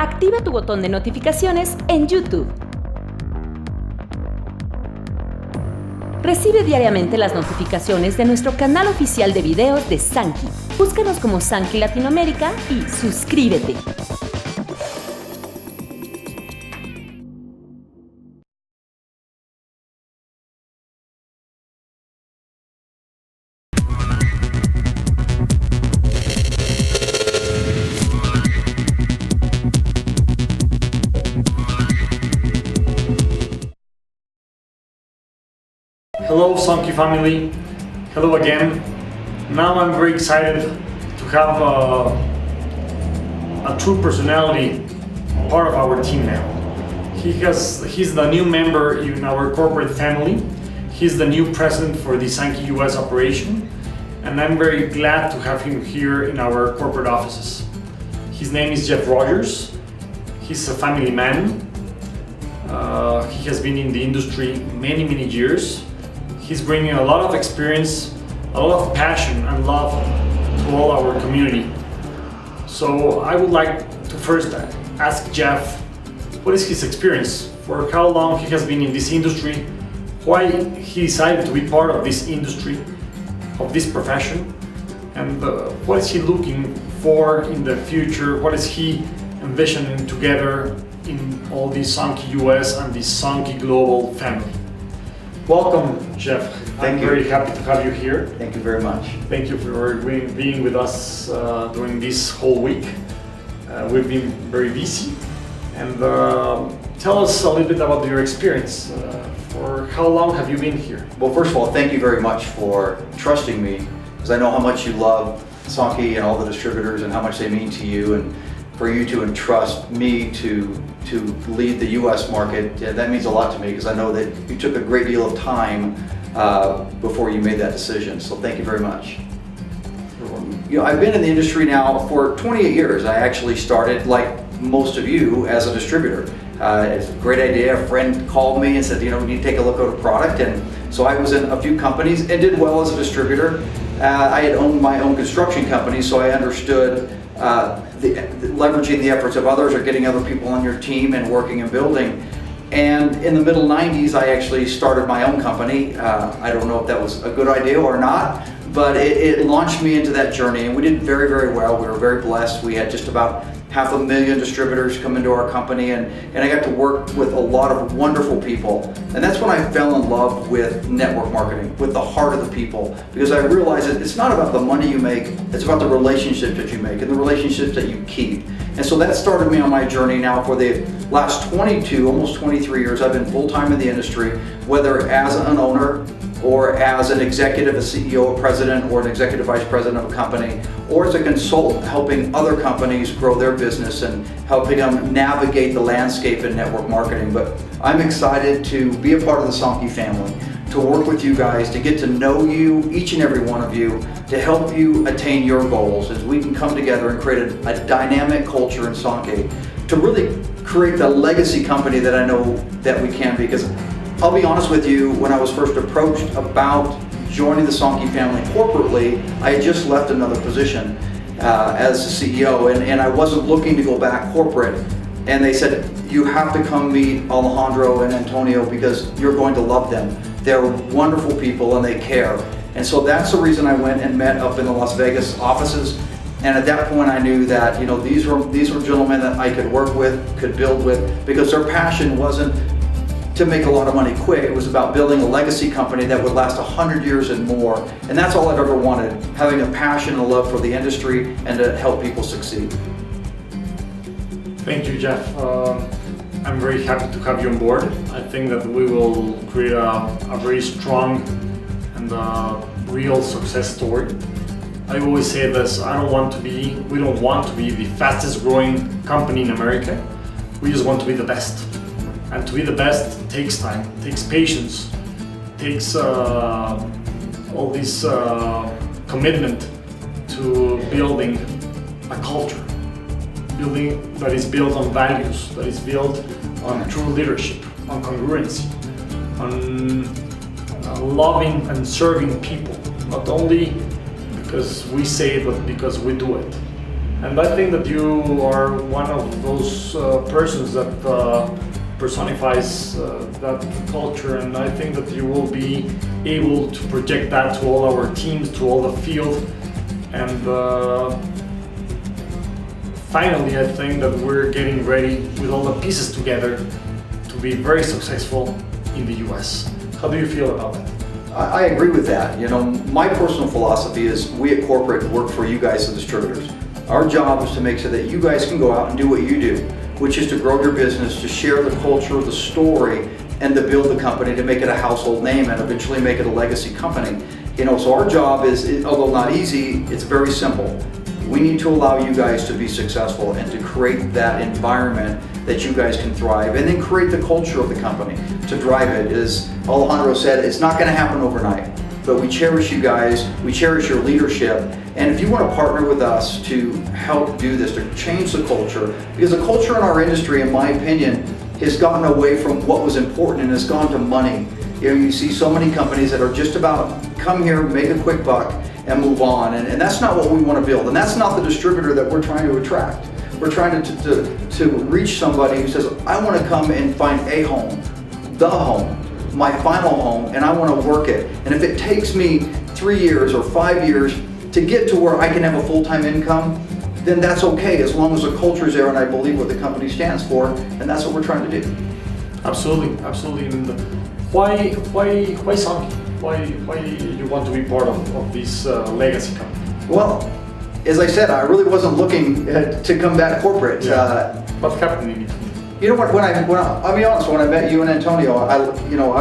Activa tu botón de notificaciones en YouTube. Recibe diariamente las notificaciones de nuestro canal oficial de videos de Sanki. Búscanos como Sanki Latinoamérica y suscríbete. Hello Sanki family, hello again. Now I'm very excited to have a true personality part of our team now. He's the new member in our corporate family. He's the new president for the Sanki US operation, and I'm very glad to have him here in our corporate offices. His name is Jeff Rogers. He's a family man. He has been in the industry many years. He's bringing a lot of experience, a lot of passion and love to all our community. So I would like to first ask Jeff, what is his experience? For how long he has been in this industry? Why he decided to be part of this industry, of this profession? And what is he looking for in the future? What is he envisioning together in all the Sanki US and the Sanki Global family? Welcome, Jeff. Thank you. I'm very happy to have you here. Thank you very much. Thank you for being with us during this whole week. We've been very busy. And tell us a little bit about your experience. For how long have you been here? Well, first of all, thank you very much for trusting me, because I know how much you love Sanki and all the distributors and how much they mean to you, and for you to entrust me to lead the U.S. market, that means a lot to me, because I know that you took a great deal of time before you made that decision. So thank you very much. You know, I've been in the industry now for 28 years. I actually started, like most of you, as a distributor. It's a great idea. A friend called me and said, you know, we need to take a look at a product. And so I was in a few companies and did well as a distributor. I had owned my own construction company, so I understood leveraging the efforts of others or getting other people on your team and working and building. And in the middle 90s, I actually started my own company. I don't know if that was a good idea or not, but it launched me into that journey, and we did very well. We were very blessed. We had just about 500,000 distributors come into our company, and I got to work with a lot of wonderful people. And that's when I fell in love with network marketing, with the heart of the people, because I realized that it's not about the money you make, it's about the relationships that you make and the relationships that you keep. And so that started me on my journey now for the last 22, almost 23 years. I've been full-time in the industry, whether as an owner or as an executive, a CEO, a president, or an executive vice president of a company, or as a consultant helping other companies grow their business and helping them navigate the landscape in network marketing. But I'm excited to be a part of the Sanki family, to work with you guys, to get to know you, each and every one of you, to help you attain your goals as we can come together and create a dynamic culture in Sanki to really create the legacy company that I know that we can be. Because I'll be honest with you, when I was first approached about joining the Sanki family corporately, I had just left another position as the CEO, and I wasn't looking to go back corporate. And they said, you have to come meet Alejandro and Antonio because you're going to love them. They're wonderful people and they care. And so that's the reason I went and met up in the Las Vegas offices. And at that point I knew that, you know, these were gentlemen that I could work with, could build with, because their passion wasn't to make a lot of money quick. It was about building a legacy company that would last 100 years and more. And that's all I've ever wanted, having a passion and a love for the industry and to help people succeed. Thank you, Jeff. I'm very happy to have you on board. I think that we will create a very strong and real success story. I always say this, we don't want to be the fastest growing company in America. We just want to be the best. And to be the best takes time, takes patience, takes all this commitment to building a culture, building that is built on values, that is built on true leadership, on congruency, on loving and serving people, not only because we say it, but because we do it. And I think that you are one of those persons that personifies that culture, and I think that you will be able to project that to all our teams, to all the field, and finally I think that we're getting ready with all the pieces together to be very successful in the US. How do you feel about that? I agree with that. You know, my personal philosophy is we at corporate work for you guys, the distributors. Our job is to make sure that you guys can go out and do what you do, which is to grow your business, to share the culture, the story, and to build the company, to make it a household name and eventually make it a legacy company. You know, so our job is, although not easy, it's very simple. We need to allow you guys to be successful and to create that environment that you guys can thrive, and then create the culture of the company to drive it. As Alejandro said, it's not going to happen overnight, but we cherish you guys, we cherish your leadership, and if you want to partner with us to help do this, to change the culture, because the culture in our industry, in my opinion, has gotten away from what was important and has gone to money. You know, you see so many companies that are just about come here, make a quick buck, and move on, and that's not what we want to build, and that's not the distributor that we're trying to attract. We're trying to reach somebody who says, I want to come and find a home, the home, my final home, and I want to work it. And if it takes me 3 years or 5 years to get to where I can have a full-time income, then that's okay, as long as the culture is there and I believe what the company stands for, and that's what we're trying to do. Absolutely, absolutely. And why Sanki? Why you want to be part of this legacy company? Well, as I said, I really wasn't looking to come back corporate. Yeah. What happened in between? You know what? I'll be honest. When I met you and Antonio, I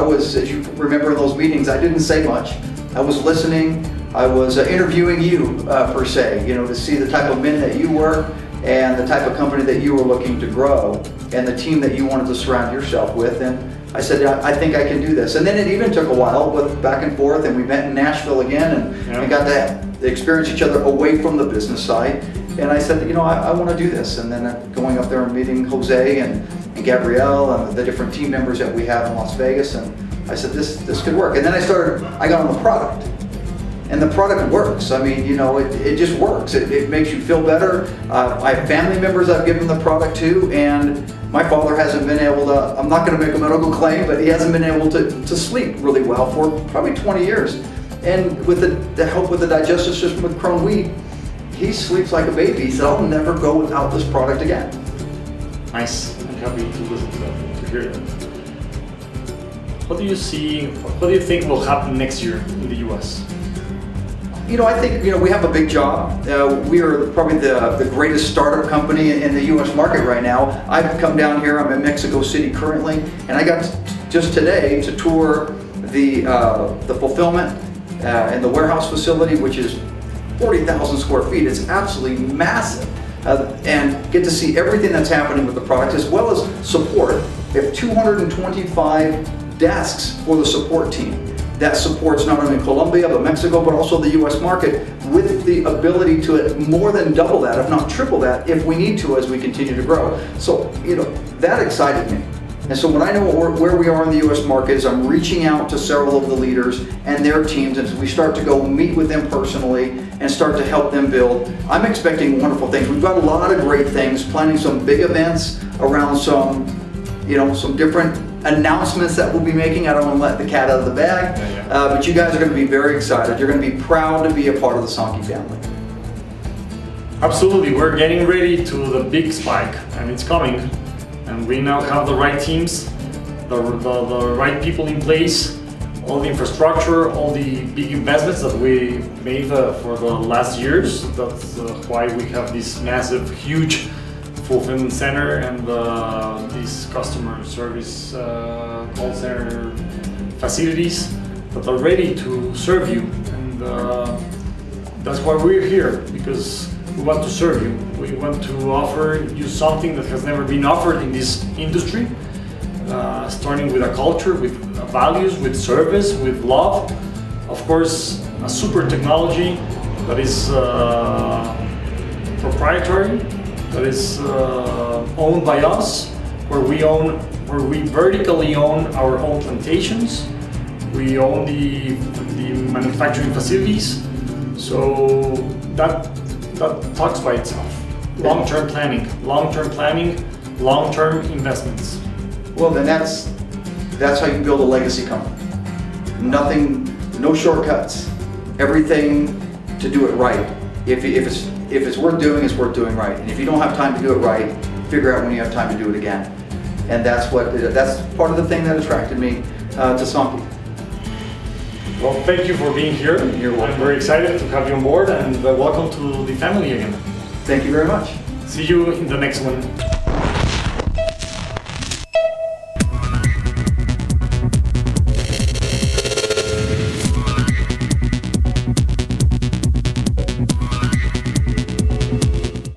was, as you remember in those meetings, I didn't say much. I was listening. I was interviewing you per se. You know, to see the type of men that you were and the type of company that you were looking to grow and the team that you wanted to surround yourself with. And I said, I think I can do this. And then it even took a while with back and forth, and we met in Nashville again, and got to experience each other away from the business side. And I said, you know, I want to do this. And then going up there and meeting Jose and Gabrielle and the different team members that we have in Las Vegas, and I said, this could work. And then I got on the product. And the product works. I mean, you know, it just works. It makes you feel better. I have family members I've given the product to, and my father hasn't been able to, I'm not going to make a medical claim, but he hasn't been able to sleep really well for probably 20 years. And with the help with the digestive system with Crohn wheat, he sleeps like a baby. He said, I'll never go without this product again. Nice. I'm happy to listen to that, to hear that. What do you think will happen next year in the US? You know, I think, you know, we have a big job. We are probably the greatest startup company in the U.S. market right now. I've come down here, I'm in Mexico City currently, and I got just today to tour the fulfillment and the warehouse facility, which is 40,000 square feet. It's absolutely massive. And get to see everything that's happening with the product, as well as support. We have 225 desks for the support team. That supports not only Colombia, but Mexico, but also the US market, with the ability to more than double that, if not triple that, if we need to as we continue to grow. So, you know, that excited me. And so when I know where we are in the US market, is I'm reaching out to several of the leaders and their teams, and we start to go meet with them personally and start to help them build. I'm expecting wonderful things. We've got a lot of great things, planning some big events around some different announcements that we'll be making. I don't want to let the cat out of the bag, but you guys are going to be very excited. You're going to be proud to be a part of the Sanki family. Absolutely, we're getting ready to the big spike, and it's coming. And we now have the right teams, the right people in place, all the infrastructure, all the big investments that we made for the last years. That's why we have this massive, huge fulfillment center and these customer service call center facilities that are ready to serve you. And that's why we're here, because we want to serve you. We want to offer you something that has never been offered in this industry, starting with a culture, with values, with service, with love. Of course, a super technology that is proprietary, that is owned by us, where we vertically own our own plantations. We own the manufacturing facilities. So that talks by itself. long-term planning, long-term investments. Well, then that's how you build a legacy company. No shortcuts. Everything to do it right. If it's worth doing, it's worth doing right. And if you don't have time to do it right, figure out when you have time to do it again. And that's part of the thing that attracted me to Sanki. Well, thank you for being here. You're welcome. I'm very excited to have you on board, and welcome to the family again. Thank you very much. See you in the next one.